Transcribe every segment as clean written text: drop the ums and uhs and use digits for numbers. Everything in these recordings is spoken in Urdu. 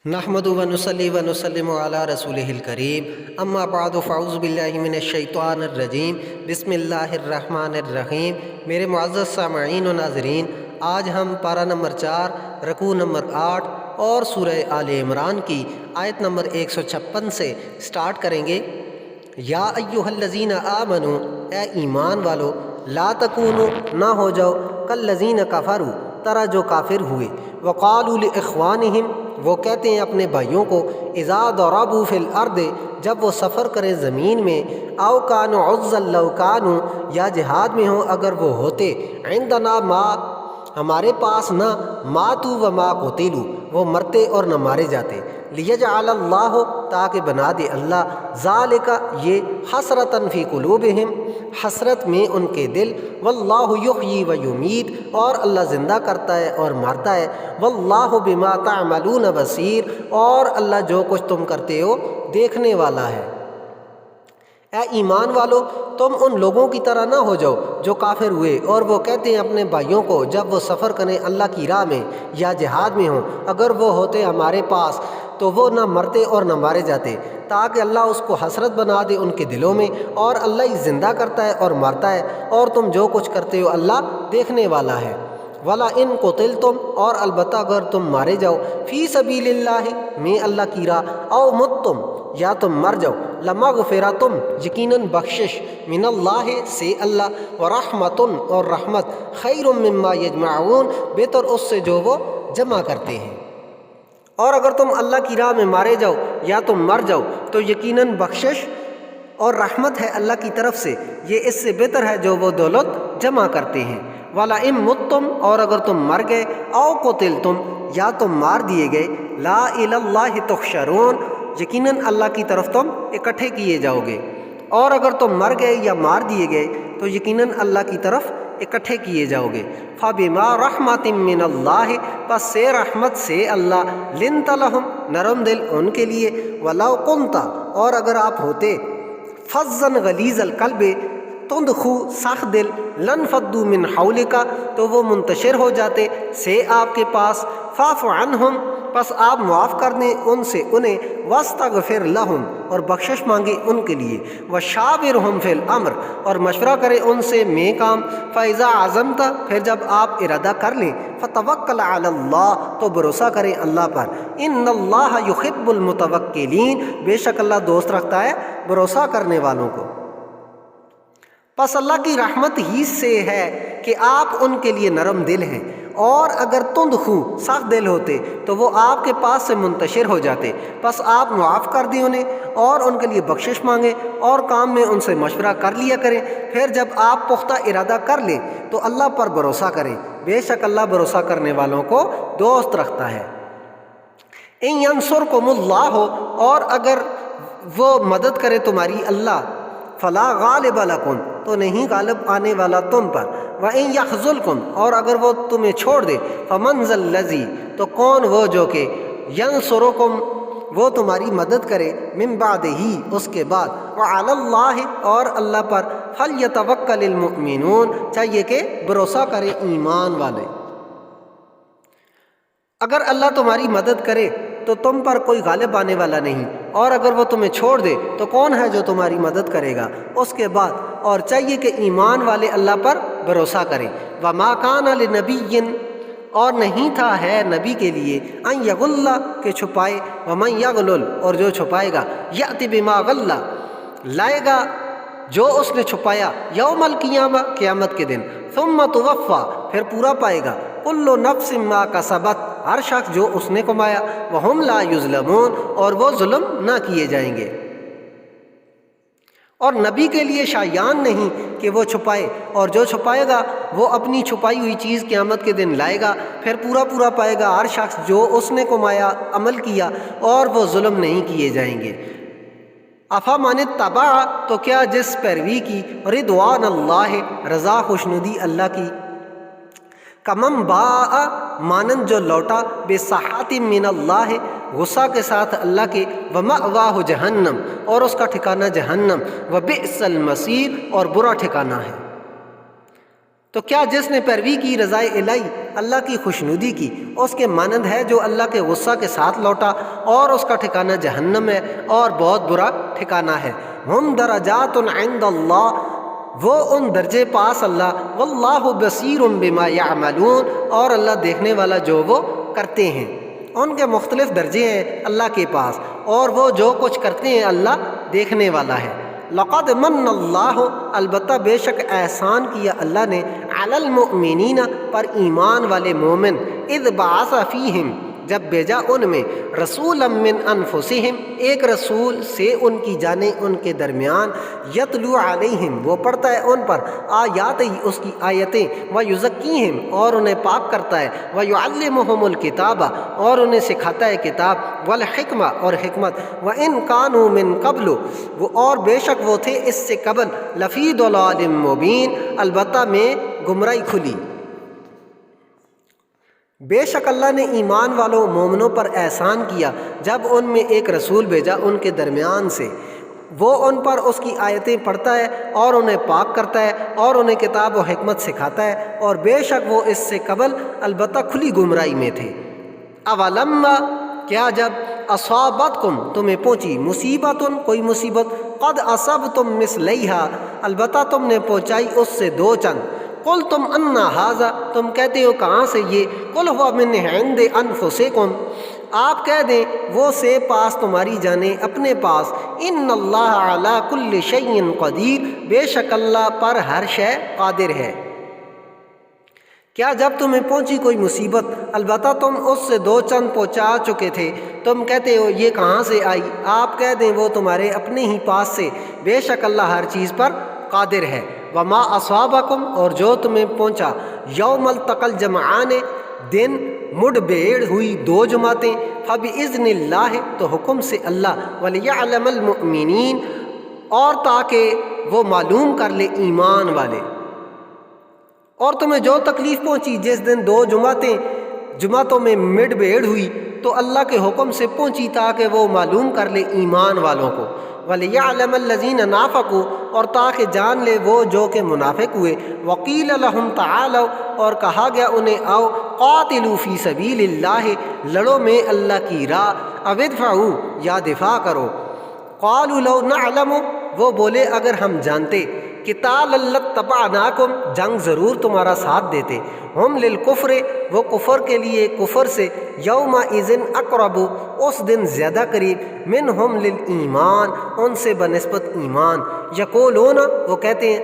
نحمد و نصلی و نسلم علی رسولہ الکریم اما بعد فاعوذ باللہ من الشیطان الرجیم بسم اللہ الرحمن الرحیم۔ میرے معزز سامعین و ناظرین، آج ہم پارہ نمبر 4 رکوع نمبر 8 اور سورہ آل عمران کی آیت نمبر 156 سے سٹارٹ کریں گے۔ یا ایہا الذین آمنوا، اے ایمان والو، لا تکونوا، نہ ہو جاؤ، کالذین کفروا، طرح جو کافر ہوئے، وقالوا لاخوانہم، وہ کہتے ہیں اپنے بھائیوں کو، اذا ضربوا فی الارض، جب وہ سفر کریں زمین میں، او کانوا عزا لو کانوا، یا جہاد میں ہوں اگر وہ ہوتے، عندنا ما، ہمارے پاس نہ، ماتوا وما قتلوا، وہ مرتے اور نہ مارے جاتے، لیجعل اللہ، تاکہ بنا دے اللہ، ذالک، یہ، حسرتاً فی قلوبہم، حسرت میں ان کے دل، واللہ یحیی و یمیت، اور اللہ زندہ کرتا ہے اور مارتا ہے، واللہ بما تعملون بصیر، اور اللہ جو کچھ تم کرتے ہو دیکھنے والا ہے۔ اے ایمان والو، تم ان لوگوں کی طرح نہ ہو جاؤ جو کافر ہوئے اور وہ کہتے ہیں اپنے بھائیوں کو جب وہ سفر کریں اللہ کی راہ میں یا جہاد میں ہوں، اگر وہ ہوتے ہمارے پاس تو وہ نہ مرتے اور نہ مارے جاتے، تاکہ اللہ اس کو حسرت بنا دے ان کے دلوں میں، اور اللہ ہی زندہ کرتا ہے اور مارتا ہے، اور تم جو کچھ کرتے ہو اللہ دیکھنے والا ہے۔ وَلَا إِن قُتِلْتُمْ، اور البتہ اگر تم مارے جاؤ، فی سبیل اللہ، میں اللہ کی راہ، او متم، یا تم مر جاؤ، لمغفرتم، یقیناً بخشش، من اللہ، سے اللہ، ورحمتن، اور رحمت، خیر مما یجمعون، بہتر اس سے جو وہ جمع کرتے ہیں۔ اور اگر تم اللہ کی راہ میں مارے جاؤ یا تم مر جاؤ تو یقیناً بخشش اور رحمت ہے اللہ کی طرف سے، یہ اس سے بہتر ہے جو وہ دولت جمع کرتے ہیں۔ وَلَا إِن مُتُّمْ، اور اگر تم مر گئے، أَوْ قُتِلْتُمْ، یا تم مار دیے گئے، لَا إِلَى اللَّهِ تُحْشَرُونَ، یقیناً اللہ کی طرف تم اکٹھے کیے جاؤ گے۔ اور اگر تم مر گئے یا مار دیے گئے تو یقیناً اللہ کی طرف اکٹھے کیے جاؤ گے۔ فَبِمَا رَحْمَةٍ مِّنَ اللَّهِ، پس سے رحمت سے اللہ، لِنْتَ لَهُمْ، نرم دل ان کے لیے، وَلَوْ كُنْتَ، اور اگر آپ ہوتے، فَظًّا غَلِيظَ الْقَلْبِ، تند خو، سخت دل، لَانْفَضُّوا مِنْ حَوْلِكَ، تو وہ منتشر ہو جاتے سے آپ کے پاس، فَاعْفُ عَنْهُمْ، پس آپ معاف کر دیں ان سے انہیں، وَاسْتَغْفِرْ لَهُمْ، اور بخشش مانگے ان کے لیے، وَشَاوِرْهُمْ فِي الْأَمْرِ، اور مشورہ کرے ان سے میں کام، فَإِذَا عَزَمْتَ، پھر جب آپ ارادہ کر لیں، فَتَوَكَّلْ عَلَى اللَّهِ، تو بھروسہ کریں اللہ پر، إِنَّ اللَّهَ يُحِبُّ الْمُتَوَكِّلِينَ، بے شک اللہ دوست رکھتا ہے بھروسہ کرنے والوں کو۔ پس اللہ کی رحمت ہی سے ہے کہ آپ ان کے لیے نرم دل ہیں، اور اگر تند خو، سخت دل ہوتے تو وہ آپ کے پاس سے منتشر ہو جاتے، پس آپ معاف کر دیں انہیں اور ان کے لیے بخشش مانگیں، اور کام میں ان سے مشورہ کر لیا کریں، پھر جب آپ پختہ ارادہ کر لیں تو اللہ پر بھروسہ کریں، بے شک اللہ بھروسہ کرنے والوں کو دوست رکھتا ہے۔ إِن يَنْصُرْكُمُ اللَّهُ، اور اگر وہ مدد کرے تمہاری اللہ، فلا غالب لکم، تو نہیں غالب آنے والا تم پر، وَإِن يَخْذُلْكُمْ، اور اگر وہ تمہیں چھوڑ دے، فَمَنْ ذَا الَّذِي، تو کون وہ جو کہ، يَنْصُرُكُمْ، وہ تمہاری مدد کرے، مِن بَعْدِهِ، اس کے بعد، وَعَلَى اللَّهِ، اور اللہ پر، فَلْيَتَوَكَّلِ الْمُؤْمِنُونَ، چاہیے کہ بھروسہ کرے ایمان والے۔ اگر اللہ تمہاری مدد کرے تو تم پر کوئی غالب آنے والا نہیں، اور اگر وہ تمہیں چھوڑ دے تو کون ہے جو تمہاری مدد کرے گا اس کے بعد، اور چاہیے کہ ایمان والے اللہ پر بھروسہ کریں۔ وَمَا كَانَ لِنَبِيٍّ، اور نہیں تھا ہے نبی کے لیے، ان یغل، کہ چھپائے، ومن یغلل، اور جو چھپائے گا، یأتی بما غل، لائے گا جو اس نے چھپایا، یوم القیامہ، قیامت کے دن، ثم توفی، پھر پورا پائے گا، کل نفس ما کسبت، ہر شخص جو اس نے کمایا، وہم لا یظلمون، اور وہ ظلم نہ کیے جائیں گے۔ اور نبی کے لیے شایان نہیں کہ وہ چھپائے، اور جو چھپائے گا وہ اپنی چھپائی ہوئی چیز قیامت کے دن لائے گا، پھر پورا پائے گا ہر شخص جو اس نے کمایا، عمل کیا، اور وہ ظلم نہیں کیے جائیں گے۔ افمن اتبع، تو کیا جس پیروی کی، رضوان اللہ، رضا خوشنودی اللہ کی، کمن باء، مانند جو لوٹا، بسخط من اللہ، غصہ کے ساتھ اللہ کے، ومأواہ جہنم، اور اس کا ٹھکانہ جہنم، وبئس المصیر، اور برا ٹھکانہ ہے۔ تو کیا جس نے پیروی کی رضائے الہی اللہ کی خوشنودی کی اس کے مانند ہے جو اللہ کے غصہ کے ساتھ لوٹا، اور اس کا ٹھکانہ جہنم ہے اور بہت برا ٹھکانہ ہے۔ ہم درجات عند اللہ، وہ ان درجے پاس اللہ، واللہ بصیر بما یعملون، اور اللہ دیکھنے والا جو وہ کرتے ہیں۔ ان کے مختلف درجے ہیں اللہ کے پاس، اور وہ جو کچھ کرتے ہیں اللہ دیکھنے والا ہے۔ لقد من اللہ، البتہ بے شک احسان کیا اللہ نے، علی المؤمنین، پر ایمان والے مومن، اذ بعث فیہم، جب بھیجا ان میں، رسولا من انفسہم، ایک رسول سے ان کی جانیں ان کے درمیان، یتلو علیہم، وہ پڑھتا ہے ان پر، آیات اس کی آیتیں، ویزکیہم، اور انہیں پاک کرتا ہے، ویعلمہم الکتاب، اور انہیں سکھاتا ہے کتاب، والحکمہ، اور حکمت، وان کانوا من قبل، وہ اور بے شک وہ تھے اس سے قبل، لفی ضلال مبین، البتہ میں گمراہی کھلی۔ بے شک اللہ نے ایمان والوں مومنوں پر احسان کیا جب ان میں ایک رسول بھیجا ان کے درمیان سے، وہ ان پر اس کی آیتیں پڑھتا ہے اور انہیں پاک کرتا ہے اور انہیں کتاب و حکمت سکھاتا ہے، اور بے شک وہ اس سے قبل البتہ کھلی گمراہی میں تھے۔ اولما، کیا جب، اصابتکم، تمہیں پہنچی، مصیبتن، کوئی مصیبت، قد اصبتم مثلیہا، البتہ تم نے پہنچائی اس سے دو چند، قل تم انا ھذا، تم کہتے ہو کہاں سے یہ، قل هو من عند انفسکم، آپ کہہ دیں وہ سے پاس تمہاری جانیں اپنے پاس، ان اللہ علی کل شیء قدیر، بے شک اللہ پر ہر شے قادر ہے۔ کیا جب تمہیں پہنچی کوئی مصیبت، البتہ تم اس سے دو چند پہنچا چکے تھے، تم کہتے ہو یہ کہاں سے آئی، آپ کہہ دیں وہ تمہارے اپنے ہی پاس سے، بے شک اللہ ہر چیز پر قادر ہے۔ وما اصابکم، اور جو تمہیں پہنچا، یوم التقى الجمعان، دن مڑ بھیڑ ہوئی دو جماعتیں، فبإذن اللہ، تو حکم سے اللہ، ولیعلم المؤمنین، اور تاکہ وہ معلوم کر لے ایمان والے۔ اور تمہیں جو تکلیف پہنچی جس دن دو جماعتوں میں مڑ بھیڑ ہوئی، تو اللہ کے حکم سے پہنچی تاکہ وہ معلوم کر لے ایمان والوں کو، وَلِيَعْلَمَ الَّذِينَ نَافَقُوا، اور تاکہ جان لے وہ جو کہ منافق ہوئے، وَقِيلَ لَهُمْ تَعَالَوْا، اور کہا گیا انہیں آؤ، قَاتِلُوا فِي سَبِيلِ اللَّهِ، لڑو میں اللہ کی راہ، اَوِ ادْفَعُوا، یا دفاع کرو، قَالُوا لَوْ نَعْلَمُ، وہ بولے اگر ہم جانتے، قِتَالًا لَاتَّبَعْنَاكُمْ، جنگ ضرور تمہارا ساتھ دیتے، ہم للکفر، وہ کفر کے لیے کفر سے، یومئذ اقرب، اس دن زیادہ قریب، منہم للایمان، ان سے بنسبت ایمان، یقولون، وہ کہتے ہیں،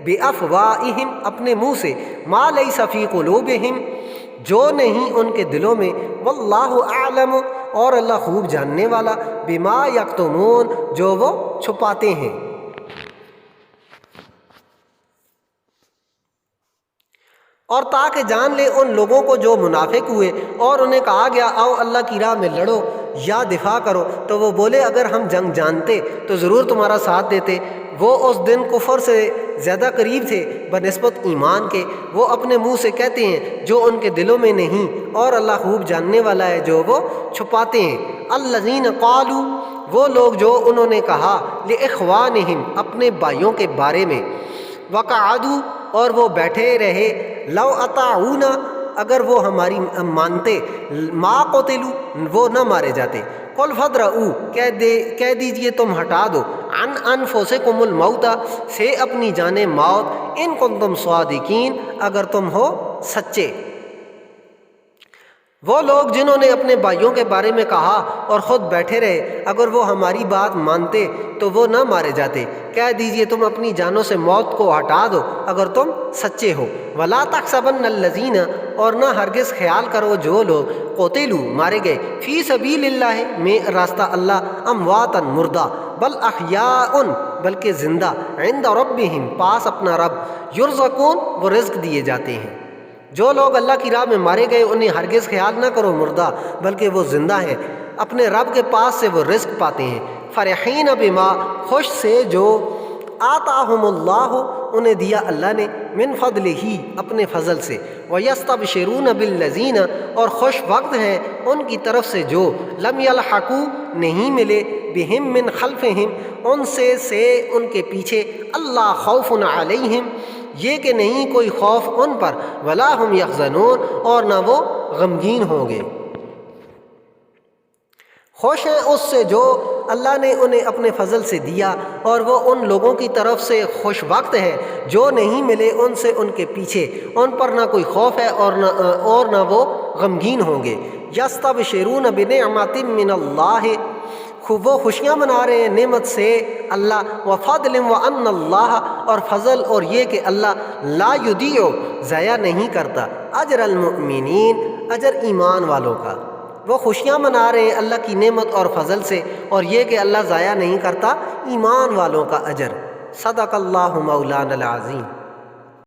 بافواہہم، اپنے منہ سے، ما لیس فی قلوبہم، جو نہیں ان کے دلوں میں، واللہ اعلم، اور اللہ خوب جاننے والا، بما یکتمون، جو وہ چھپاتے ہیں۔ اور تاکہ جان لے ان لوگوں کو جو منافق ہوئے اور انہیں کہا گیا آؤ اللہ کی راہ میں لڑو یا دفاع کرو، تو وہ بولے اگر ہم جنگ جانتے تو ضرور تمہارا ساتھ دیتے، وہ اس دن کفر سے زیادہ قریب تھے بنسبت ایمان کے، وہ اپنے منہ سے کہتے ہیں جو ان کے دلوں میں نہیں، اور اللہ خوب جاننے والا ہے جو وہ چھپاتے ہیں۔ الذین قالوا، وہ لوگ جو انہوں نے کہا، لاخوانہم، اپنے بھائیوں کے بارے میں، وقعدوا، اور وہ بیٹھے رہے، لو اطاعونا، اگر وہ ہماری مانتے، ما قتلوا، وہ نہ مارے جاتے، قل فادرؤوا، کہہ دیجئے تم ہٹا دو، عن انفسکم الموت، سے اپنی جانیں موت، ان کنتم صادقین، اگر تم ہو سچے۔ وہ لوگ جنہوں نے اپنے بھائیوں کے بارے میں کہا اور خود بیٹھے رہے، اگر وہ ہماری بات مانتے تو وہ نہ مارے جاتے، کہہ دیجئے تم اپنی جانوں سے موت کو ہٹا دو اگر تم سچے ہو۔ وَلَا تَحْسَبَنَّ الَّذِينَ، اور نہ ہرگز خیال کرو جو لوگ، قُتِلُوا، مارے گئے، فِي سَبِيلِ اللَّهِ، میں راستہ اللہ، امواتًا، مردہ، بل احیاء، بلکہ زندہ، عند ربہم، پاس اپنا رب، یرزقون، وہ رزق دیے جاتے ہیں۔ جو لوگ اللہ کی راہ میں مارے گئے انہیں ہرگز خیال نہ کرو مردہ، بلکہ وہ زندہ ہیں، اپنے رب کے پاس سے وہ رزق پاتے ہیں۔ فرحین بما، خوش سے جو، آتاہم اللہ، انہیں دیا اللہ نے، من فضلہ، اپنے فضل سے، ویستبشرون بالذین، اور خوش وقت ہیں ان کی طرف سے جو، لم یلحقوا، نہیں ملے، بہم من خلفہم، ان سے ان کے پیچھے، اللہ خوف علیہم، یہ کہ نہیں کوئی خوف ان پر، ولا ہم یحزنون، اور نہ وہ غمگین ہوں گے۔ خوش ہیں اس سے جو اللہ نے انہیں اپنے فضل سے دیا، اور وہ ان لوگوں کی طرف سے خوش وقت ہے جو نہیں ملے ان سے ان کے پیچھے، ان پر نہ کوئی خوف ہے اور نہ وہ غمگین ہوں گے۔ یستبشرون بنعمت من اللہ، وہ خوشیاں منا رہے ہیں نعمت سے اللہ، وفضل وان اللہ، اور فضل اور یہ کہ اللہ لا یضیع، ضائع نہیں کرتا، اجر المؤمنین، اجر ایمان والوں کا۔ وہ خوشیاں منا رہے ہیں اللہ کی نعمت اور فضل سے، اور یہ کہ اللہ ضائع نہیں کرتا ایمان والوں کا اجر۔ صدق اللہ مولانا العظیم۔